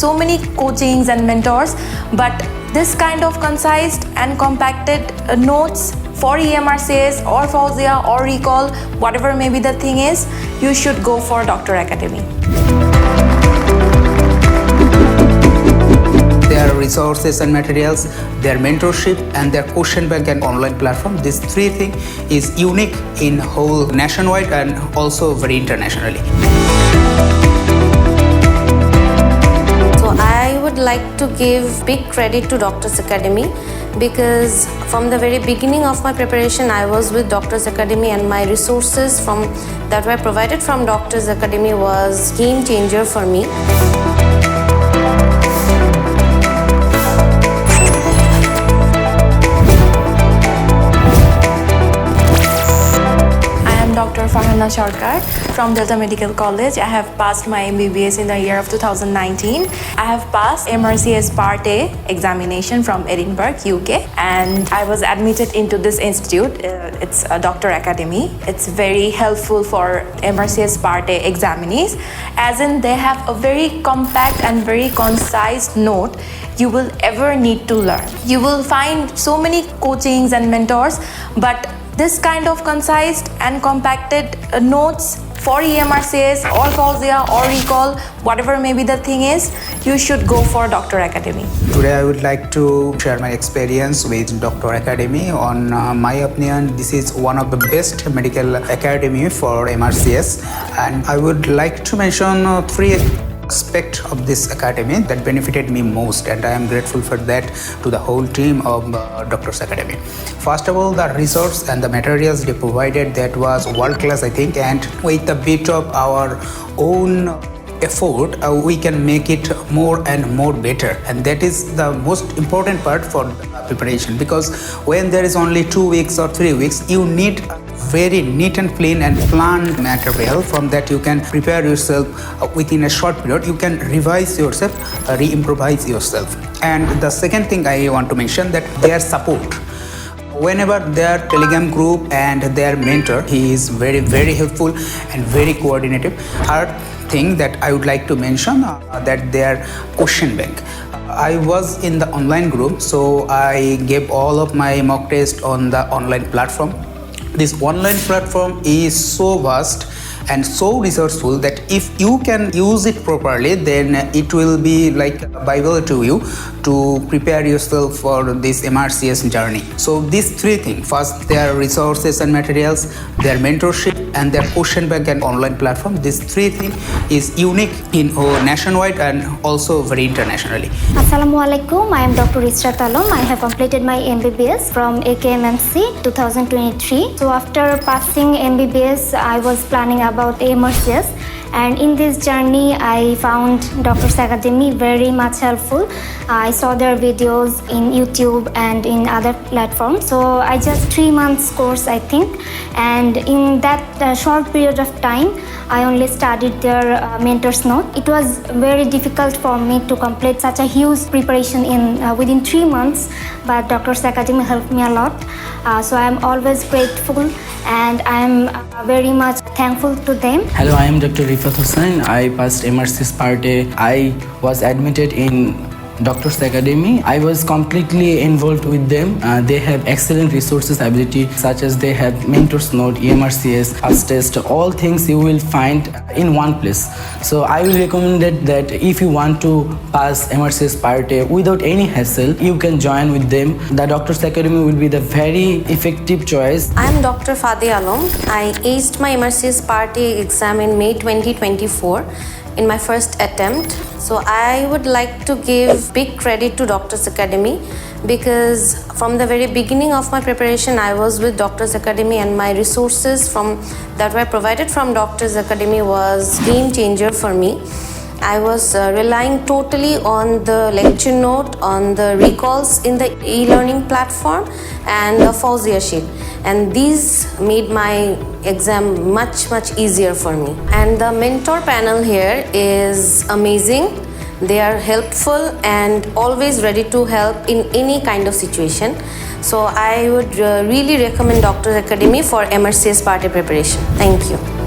so many coachings and mentors, but this kind of concise and compacted notes for eMRCS or Fawzia or recall, whatever maybe the thing is, you should go for Doctor Academy. Their resources and materials, their mentorship, and their question bank and online platform. These three things is unique in whole nationwide and also very internationally. So I would like to give big credit to Doctors Academy, because from the very beginning of my preparation I was with Doctors Academy, and my resources that were provided from Doctors Academy was game changer for me. Dr. Farhana Sarkar from Delta Medical College. I have passed my MBBS in the year of 2019. I have passed eMRCS Part A examination from Edinburgh, UK, and I was admitted into this institute. It's a Doctor Academy. It's very helpful for eMRCS Part A examinees, as in they have a very compact and very concise note you will ever need to learn. You will find so many coachings and mentors, but this kind of concise and compacted notes for eMRCS or Fawzia or recall, whatever maybe the thing is, you should go for Doctor Academy. Today I would like to share my experience with Doctor Academy. On my opinion, this is one of the best medical academy for eMRCS, and I would like to mention three aspect of this academy that benefited me most, and I am grateful for that to the whole team of Doctors Academy. First of all, the resource and the materials they provided, that was world class, I think, and with a bit of our own effort we can make it more and more better, and that is the most important part for preparation, because when there is only 2 weeks or 3 weeks, you need very neat and clean and planned material. From that you can prepare yourself within a short period. You can revise yourself, re-improvise yourself. And the second thing I want to mention, that their support. Whenever their Telegram group and their mentor, he is very helpful and very coordinative. Third thing that I would like to mention, that their question bank. I was in the online group, so I gave all of my mock tests on the online platform. This online platform is so vast and so resourceful that if you can use it properly, then it will be like a Bible to you to prepare yourself for this eMRCS journey. So these three things: first, their resources and materials, their mentorship, and their question bank and online platform. These three things is unique in nationwide and also very internationally. Assalamualaikum. I am Dr. Israt Alam. I have completed my MBBS from AKMMC 2023. So after passing MBBS, I was planning about eMRCS, and in this journey I found Doctors Academy very much helpful. I saw their videos in YouTube and in other platforms. So I just 3 months course, I think, and in that short period of time I only studied their mentor's note. It was very difficult for me to complete such a huge preparation in within 3 months, but Doctors Academy helped me a lot. So I am always grateful, and I am very much thankful to them. Hello, I am Dr. Rifat Hussain. I passed eMRCS Part A. I was admitted in Doctors Academy. I was completely involved with them. They have excellent resources ability, such as they have mentors note, eMRCS, PasTest, all things you will find in one place. So I will recommend that if you want to pass eMRCS Part A without any hassle, you can join with them. The Doctors Academy will be the very effective choice. I am Dr. Fawzia Alam. I aced my eMRCS Part A exam in May 2024 in my first attempt. So I would like to give big credit to Doctors Academy, because from the very beginning of my preparation I was with Doctors Academy, and my resources that were provided from Doctors Academy was game changer for me. I was relying totally on the lecture note, on the recalls in the eLearning platform, and the Fawzia sheet, and these made my exam much easier for me. And the mentor panel here is amazing. They are helpful and always ready to help in any kind of situation. So I would really recommend Doctors Academy for eMRCS Part A preparation. Thank you.